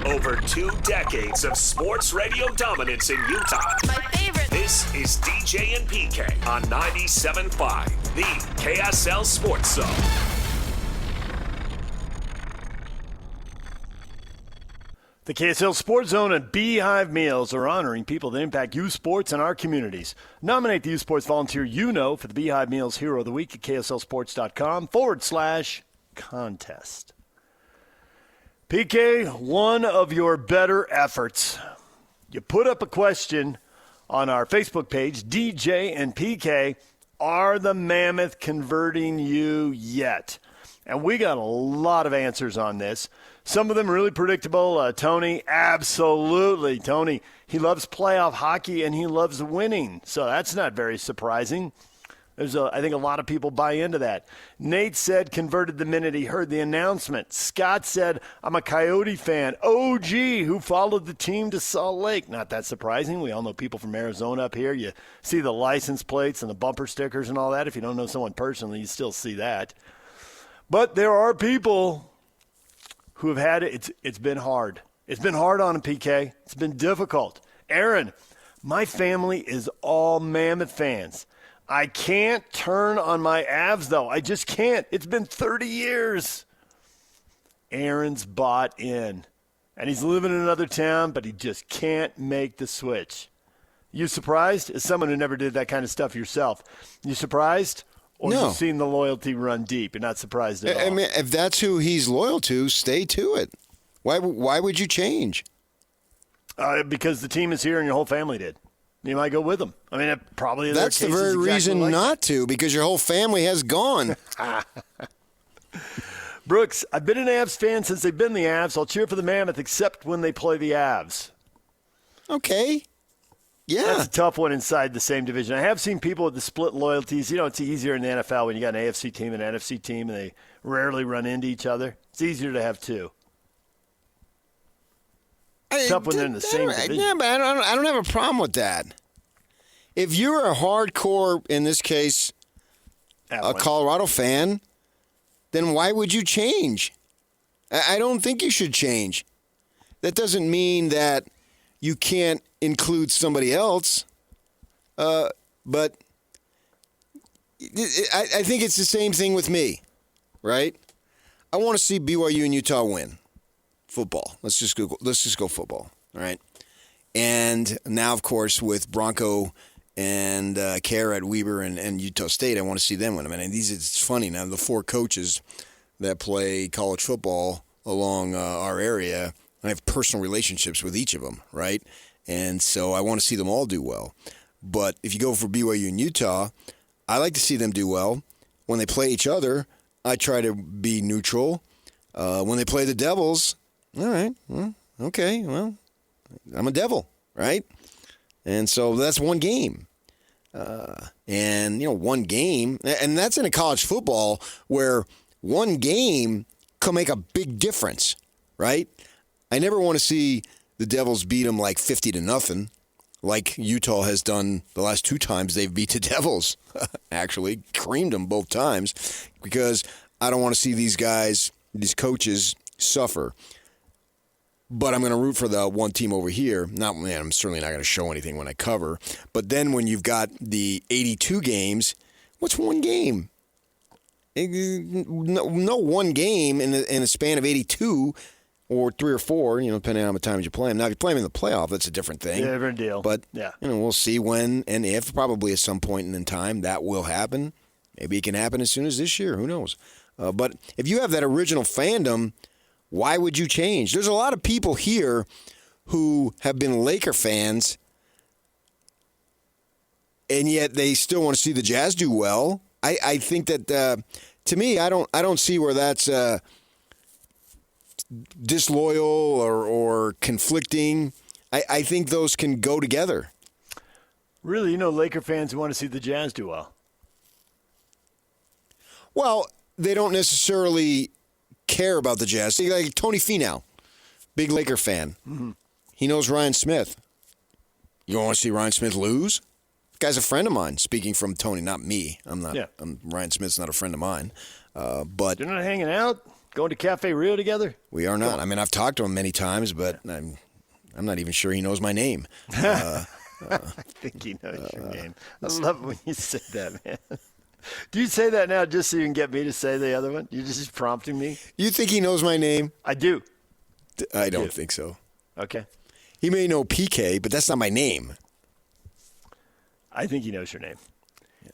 Over 2 decades of sports radio dominance in Utah. My favorite. This is DJ and PK on 97.5, the KSL Sports Zone. The KSL Sports Zone and Beehive Meals are honoring people that impact youth sports in our communities. Nominate the youth sports volunteer you know for the Beehive Meals Hero of the Week at KSLSports.com/contest. PK, one of your better efforts. You put up a question on our Facebook page, DJ and PK, are the Mammoth converting you yet? And we got a lot of answers on this. Some of them really predictable. Tony, absolutely. Tony, he loves playoff hockey and he loves winning. So that's not very surprising. I think a lot of people buy into that. Nate said converted the minute he heard the announcement. Scott said, I'm a Coyote fan. OG, who followed the team to Salt Lake. Not that surprising. We all know people from Arizona up here. You see the license plates and the bumper stickers and all that. If you don't know someone personally, you still see that. But there are people who have had it. It's been hard. It's been hard on them, PK. It's been difficult. Aaron, my family is all Mammoth fans. I can't turn on my Avs, though. I just can't. It's been 30 years. Aaron's bought in. And he's living in another town, but he just can't make the switch. You surprised? As someone who never did that kind of stuff yourself, you surprised? Or no. You've seen the loyalty run deep. You're not surprised at all. I mean, if that's who he's loyal to, stay to it. Why would you change? Because the team is here and your whole family did. You might go with them. I mean, probably that's the very reason not to, because your whole family has gone. Brooks, I've been an Avs fan since they've been the Avs. I'll cheer for the Mammoth except when they play the Avs. Okay. Yeah. That's a tough one inside the same division. I have seen people with the split loyalties. You know, it's easier in the NFL when you got an AFC team and an NFC team, and they rarely run into each other. It's easier to have two. It's tough when they're in the same division. Yeah, but I don't have a problem with that. If you're a hardcore, in this case, a Colorado fan, then why would you change? I don't think you should change. That doesn't mean that you can't include somebody else. But I think it's the same thing with me, right? I want to see BYU and Utah win football. Let's just go football, all right? And now, of course, with Bronco and Kerr at Weber and Utah State, I want to see them win. I mean, it's funny now. The 4 coaches that play college football along our area, I have personal relationships with each of them, right? And so I want to see them all do well. But if you go for BYU and Utah, I like to see them do well. When they play each other, I try to be neutral. When they play the Devils, all right, well, okay, well, I'm a Devil, right? And so that's one game. And, one game, and that's in a college football where one game can make a big difference, right? I never want to see the Devils beat them like 50-0, like Utah has done the last 2 times they've beat the Devils. Actually, creamed them both times, because I don't want to see these guys, these coaches, suffer. But I'm going to root for the one team over here. I'm certainly not going to show anything when I cover. But then when you've got the 82 games, what's one game? No one game in a span of 82 or 3 or 4, depending on how many times you play them. Now, if you play them in the playoff, that's a different thing. Different deal. But, yeah. We'll see when and if, probably at some point in time, that will happen. Maybe it can happen as soon as this year. Who knows? But if you have that original fandom, why would you change? There's a lot of people here who have been Laker fans, and yet they still want to see the Jazz do well. I think that, to me, I don't see where that's disloyal or conflicting. I think those can go together. Really, Laker fans who want to see the Jazz do well. Well, they don't necessarily care about the Jazz. See, like Tony Finau, big Laker fan. Mm-hmm. He knows Ryan Smith. You want to see Ryan Smith lose? The guy's a friend of mine. Speaking from Tony, not me. I'm not. Yeah. Ryan Smith's not a friend of mine. But you're not hanging out. going to Cafe Rio together? We are not. I mean, I've talked to him many times, but I'm not even sure he knows my name. I think he knows your name. I love it when you say that, man. Do you say that now just so you can get me to say the other one? You're just prompting me? You think he knows my name? I do. I don't think so. Okay. He may know PK, but that's not my name. I think he knows your name.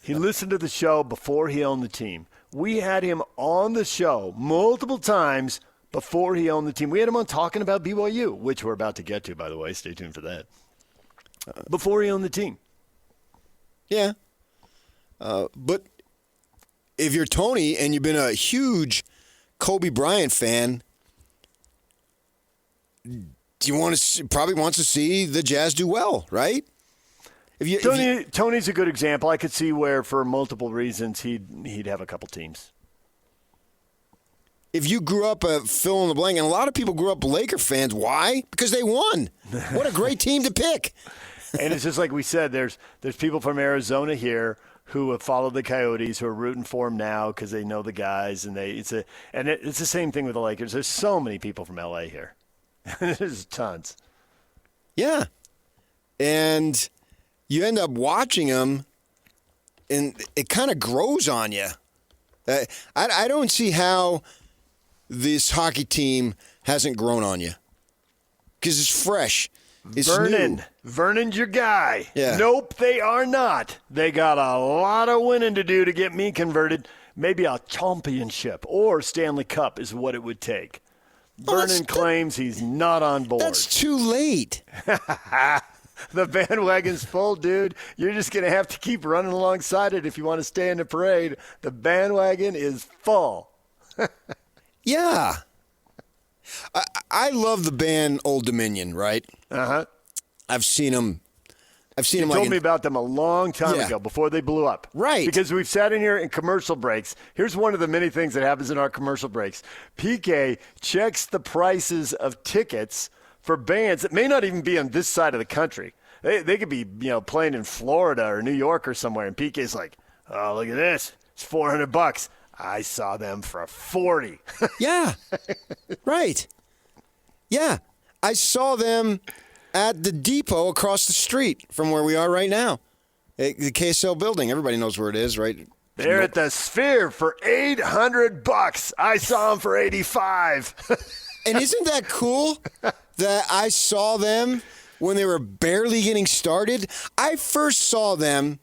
He listened to the show before he owned the team. We had him on the show multiple times before he owned the team. We had him on talking about BYU, which we're about to get to, by the way. Stay tuned for that. Before he owned the team. Yeah. But if you're Tony and you've been a huge Kobe Bryant fan, probably wants to see the Jazz do well, right? Tony's a good example. I could see where, for multiple reasons, he'd have a couple teams. If you grew up fill in the blank, and a lot of people grew up Laker fans, why? Because they won. What a great team to pick. And it's just like we said, there's people from Arizona here who have followed the Coyotes, who are rooting for them now because they know the guys, and it's the same thing with the Lakers. There's so many people from LA here. There's tons. Yeah. And you end up watching them, and it kind of grows on you. I don't see how this hockey team hasn't grown on you. Because it's fresh. It's Vernon. new. Vernon's your guy. Yeah. Nope, they are not. They got a lot of winning to do to get me converted. Maybe a championship or Stanley Cup is what it would take. Vernon claims he's not on board. That's too late. The bandwagon's full, dude. You're just going to have to keep running alongside it if you want to stay in the parade. The bandwagon is full. Yeah. I love the band Old Dominion, right? Uh-huh. I've seen them. You told me about them a long time ago, before they blew up. Right. Because we've sat in here in commercial breaks. Here's one of the many things that happens in our commercial breaks. PK checks the prices of tickets for bands that may not even be on this side of the country. They could be, playing in Florida or New York or somewhere, and PK's like, oh, look at this. It's $400. I saw them for $40. Yeah. Right. Yeah. I saw them at the depot across the street from where we are right now. The KSL building. Everybody knows where it is, right? They're at the Sphere for $800. I saw them for $85. And isn't that cool that I saw them when they were barely getting started? I first saw them,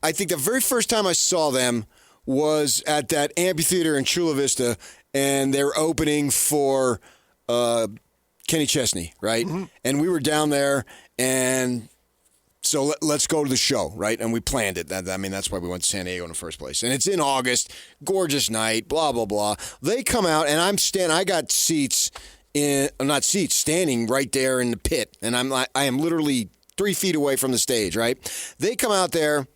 I think the very first time I saw them was at that amphitheater in Chula Vista, and they were opening for Kenny Chesney, right? Mm-hmm. And we were down there, and so let's go to the show, right? And we planned it. That's why we went to San Diego in the first place. And it's in August, gorgeous night, blah, blah, blah. They come out, and I got seats standing right there in the pit. And I am literally 3 feet away from the stage, right? They come out there,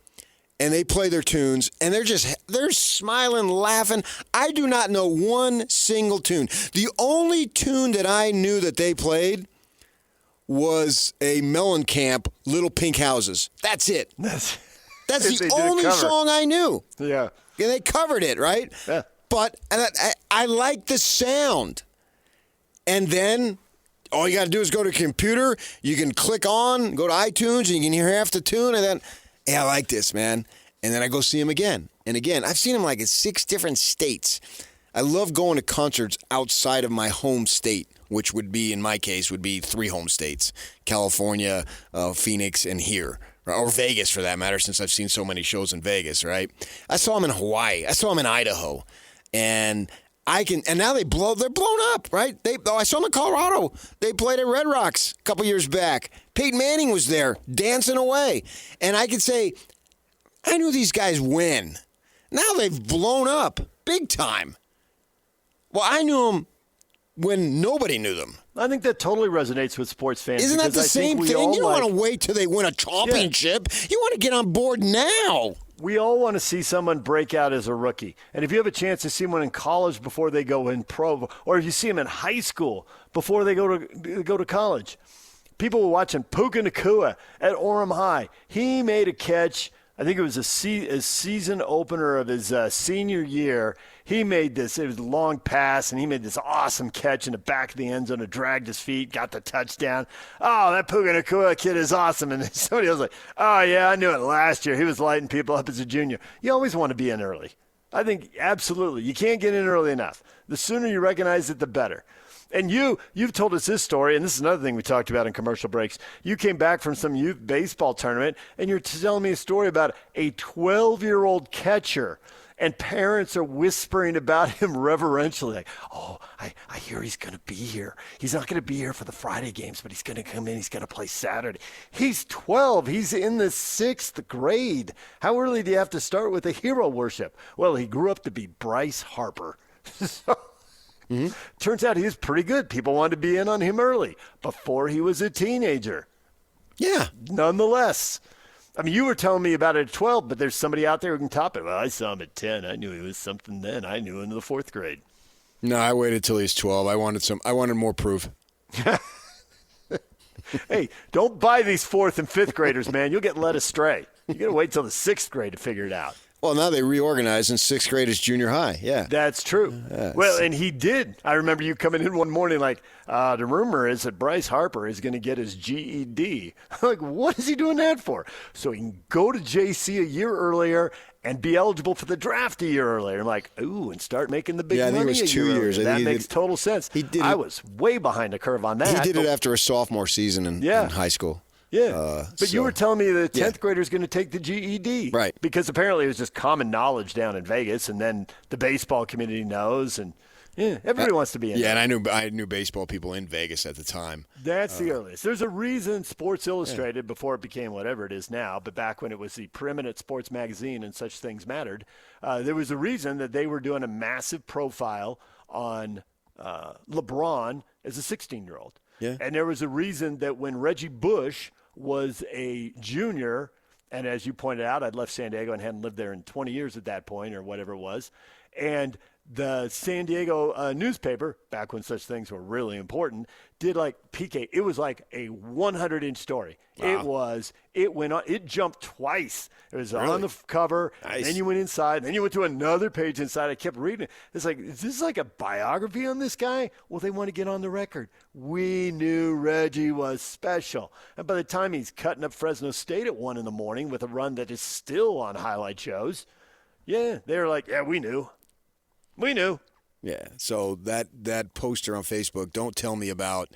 and they play their tunes, and they're smiling, laughing. I do not know one single tune. The only tune that I knew that they played was a Mellencamp, Little Pink Houses. That's it. That's the only song I knew. Yeah. And they covered it, right? Yeah. But I like the sound. And then all you got to do is go to a computer. You can click on, go to iTunes, and you can hear half the tune, and then, hey, I like this, man. And then I go see him again and again. I've seen him like in 6 different states. I love going to concerts outside of my home state, which would be, in my case, would be 3 home states: California, Phoenix, and here. Or Vegas, for that matter, since I've seen so many shows in Vegas, right? I saw him in Hawaii. I saw him in Idaho. And now they're blown up, right? I saw them in Colorado. They played at Red Rocks a couple years back. Peyton Manning was there dancing away. And I could say, I knew these guys win. Now they've blown up big time. Well, I knew them when nobody knew them. I think that totally resonates with sports fans. Isn't that the same thing? You don't want to wait till they win a championship. Yeah. You want to get on board now. We all want to see someone break out as a rookie. And if you have a chance to see someone in college before they go in pro, or if you see them in high school before they go to college, people were watching Puka Nacua at Orem High. He made a catch. I think it was a season opener of his senior year. He made this. It was a long pass, and he made this awesome catch in the back of the end zone and dragged his feet, got the touchdown. Oh, that Puka Nacua kid is awesome. And somebody was like, oh, yeah, I knew it last year. He was lighting people up as a junior. You always want to be in early. I think absolutely. You can't get in early enough. The sooner you recognize it, the better. And you've told us this story, and this is another thing we talked about in commercial breaks. You came back from some youth baseball tournament, and you're telling me a story about a 12-year-old catcher, and parents are whispering about him reverentially, like, oh, I hear he's going to be here. He's not going to be here for the Friday games, but he's going to come in. He's going to play Saturday. He's 12. He's in the 6th grade. How early do you have to start with the hero worship? Well, he grew up to be Bryce Harper. Turns out he was pretty good. People wanted to be in on him early, before he was a teenager. Yeah. Nonetheless. I mean, you were telling me about it at 12, but there's somebody out there who can top it. Well, I saw him at 10. I knew he was something then. I knew him in the 4th grade. No, I waited till he's 12. I wanted more proof. Hey, don't buy these 4th and 5th graders, man. You'll get led astray. You got to wait till the 6th grade to figure it out. Well, now they reorganize, and 6th grade is junior high. Yeah. That's true. Well, and he did. I remember you coming in one morning like, the rumor is that Bryce Harper is going to get his GED. I'm like, what is he doing that for? So he can go to JC a year earlier and be eligible for the draft a year earlier. I'm like, ooh, and start making the big money. I think it was 2 years. That makes total sense. I was way behind the curve on that. He did it after a sophomore season in high school. Yeah, but you were telling me the 10th grader is going to take the GED. Right. Because apparently it was just common knowledge down in Vegas, and then the baseball community knows, and everybody wants to be in there. Yeah, and I knew baseball people in Vegas at the time. That's the earliest. There's a reason Sports Illustrated, before it became whatever it is now, but back when it was the preeminent sports magazine and such things mattered, there was a reason that they were doing a massive profile on LeBron as a 16-year-old. Yeah. And there was a reason that when Reggie Bush was a junior, and as you pointed out, I'd left San Diego and hadn't lived there in 20 years at that point or whatever it was, and the San Diego newspaper, back when such things were really important, did like PK. It was like a 100-inch story. Wow. It went on. It jumped twice. It was on the cover. Nice. Then you went inside. Then you went to another page inside. I kept reading it. It's like, is this like a biography on this guy? Well, they want to get on the record. We knew Reggie was special. And by the time he's cutting up Fresno State at 1 a.m. with a run that is still on highlight shows, they were like, yeah, we knew. We knew. Yeah, so that poster on Facebook, don't tell me about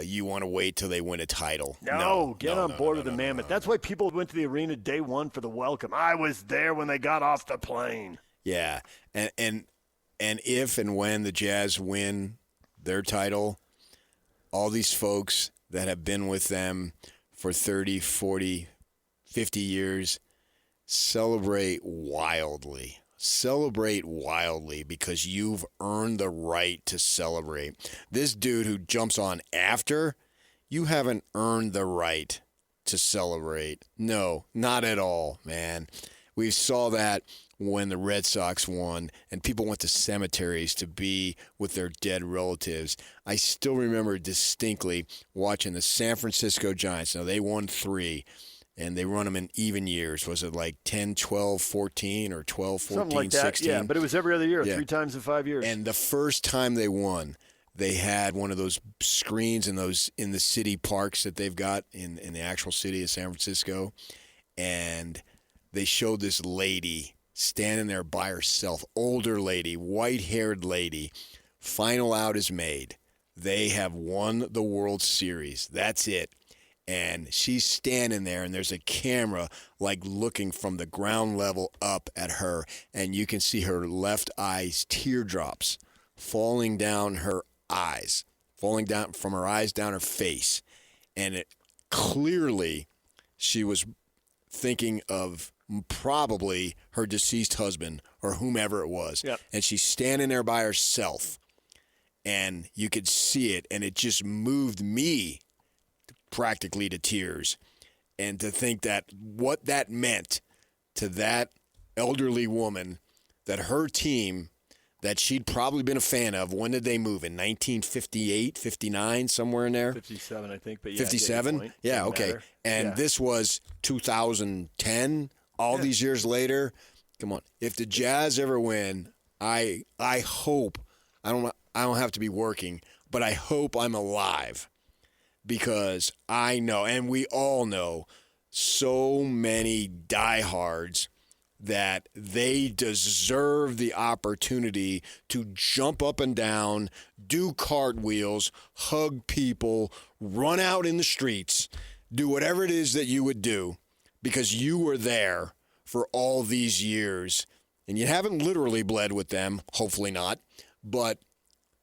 you want to wait till they win a title. No, get on board with the Mammoth. That's why people went to the arena day one for the welcome. I was there when they got off the plane. Yeah, and if and when the Jazz win their title, all these folks that have been with them for 30, 40, 50 years celebrate wildly. Celebrate wildly because you've earned the right to celebrate. This dude who jumps on after, you haven't earned the right to celebrate. No, not at all, man. We saw that when the Red Sox won and people went to cemeteries to be with their dead relatives. I still remember distinctly watching the San Francisco Giants. Now, they won 3. And they run them in even years. Was it like 10, 12, 14, or 12, 14, something like that. 16? Yeah, but it was every other year, 3 times in 5 years. And the first time they won, they had one of those screens in the city parks that they've got in the actual city of San Francisco. And they showed this lady standing there by herself, older lady, white-haired lady. Final out is made. They have won the World Series. That's it. And she's standing there, and there's a camera, like, looking from the ground level up at her. And you can see her left eye's teardrops falling down her eyes, falling down from her eyes down her face. And it clearly she was thinking of probably her deceased husband or whomever it was. Yep. And she's standing there by herself. And you could see it, and it just moved me practically to tears. And to think that what that meant to that elderly woman, that her team that she'd probably been a fan of, when did they move? In 1958, 59, somewhere in there? 57, I think. But 57? Yeah, okay. Matter. And this was 2010, all these years later. Come on. If the Jazz ever win I hope I don't have to be working, but I hope I'm alive because I know, and we all know, so many diehards that they deserve the opportunity to jump up and down, do cartwheels, hug people, run out in the streets, do whatever it is that you would do because you were there for all these years. And you haven't literally bled with them, hopefully not, but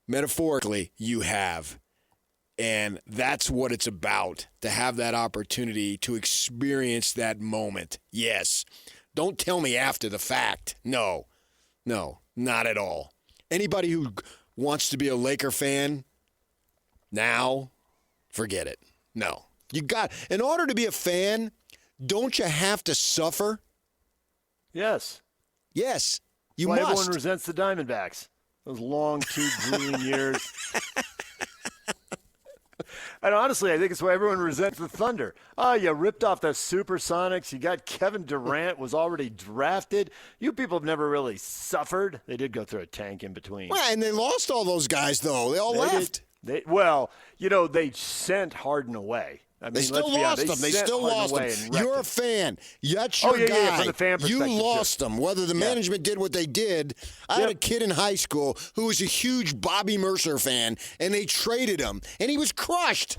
metaphorically you have. And that's what it's about, to have that opportunity to experience that moment. Yes. Don't tell me after the fact. No, not at all. Anybody who wants to be a Laker fan now, forget it. No. In order to be a fan, don't you have to suffer? Yes. Yes, you Why must. everyone resents the Diamondbacks. Those long, two green years. And honestly, I think it's why everyone resents the Thunder. Oh, you ripped off the Supersonics. You got Kevin Durant was already drafted. You people have never really suffered. They did go through a tank in between. Well, and they lost all those guys, though. They all left. They sent Harden away. I mean, They still lost them. They still lost them. You're a fan. That's your guy. Yeah, from the fan you perspective, lost them. Whether the management did what they did. I had a kid in high school who was a huge Bobby Mercer fan, and they traded him, and he was crushed.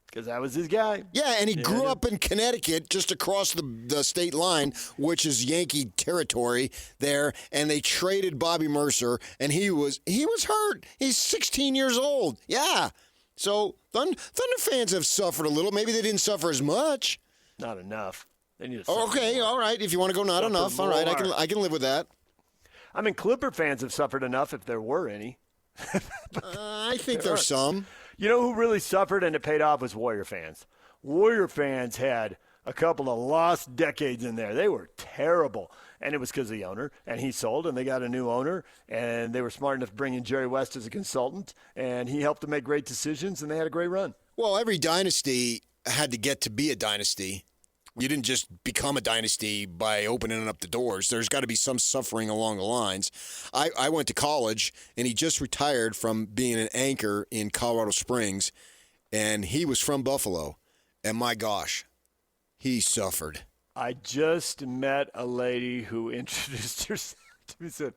Because that was his guy. Yeah, and he grew up in Connecticut, just across the state line, which is Yankee territory there, and they traded Bobby Mercer, and he was hurt. He's 16 years old. Yeah. So Thunder fans have suffered a little. Maybe they didn't suffer as much. Not enough. They need to suffer more. All right. If you want to go not enough, all right. I can live with that. I mean, Clipper fans have suffered enough if there were any. I think there's some. You know who really suffered and it paid off was Warrior fans. Warrior fans had a couple of lost decades in there. They were terrible. And it was because of the owner, and he sold, and they got a new owner, and they were smart enough to bring in Jerry West as a consultant, and he helped them make great decisions, and they had a great run. Well, every dynasty had to get to be a dynasty. You didn't just become a dynasty by opening up the doors. There's got to be some suffering along the lines. I went to college, and he just retired from being an anchor in Colorado Springs, and he was from Buffalo, and my gosh, he suffered. I just met a lady who introduced herself to me and said,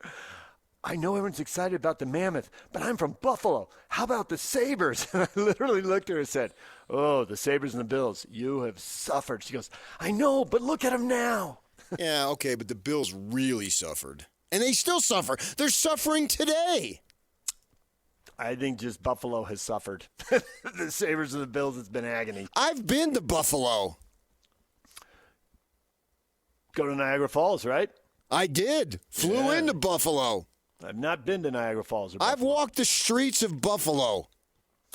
I know everyone's excited about the Mammoth, but I'm from Buffalo. How about the Sabres? And I literally looked at her and said, oh, the Sabres and the Bills, you have suffered. She goes, I know, but look at them now. Yeah, okay, but the Bills really suffered. And they still suffer. They're suffering today. I think just Buffalo has suffered. The Sabres and the Bills, it's been agony. I've been to Buffalo. Go to Niagara Falls, right? I did. Flew into Buffalo. I've not been to Niagara Falls. I've walked the streets of Buffalo.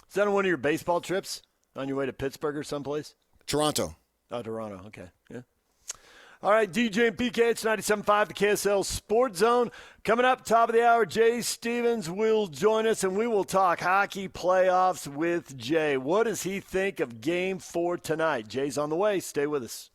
Is that on one of your baseball trips on your way to Pittsburgh or someplace? Toronto. Oh, Toronto. Okay. Yeah. All right, DJ and PK, it's 97.5, the KSL Sports Zone. Coming up, top of the hour, Jay Stevens will join us, and we will talk hockey playoffs with Jay. What does he think of Game 4 tonight? Jay's on the way. Stay with us.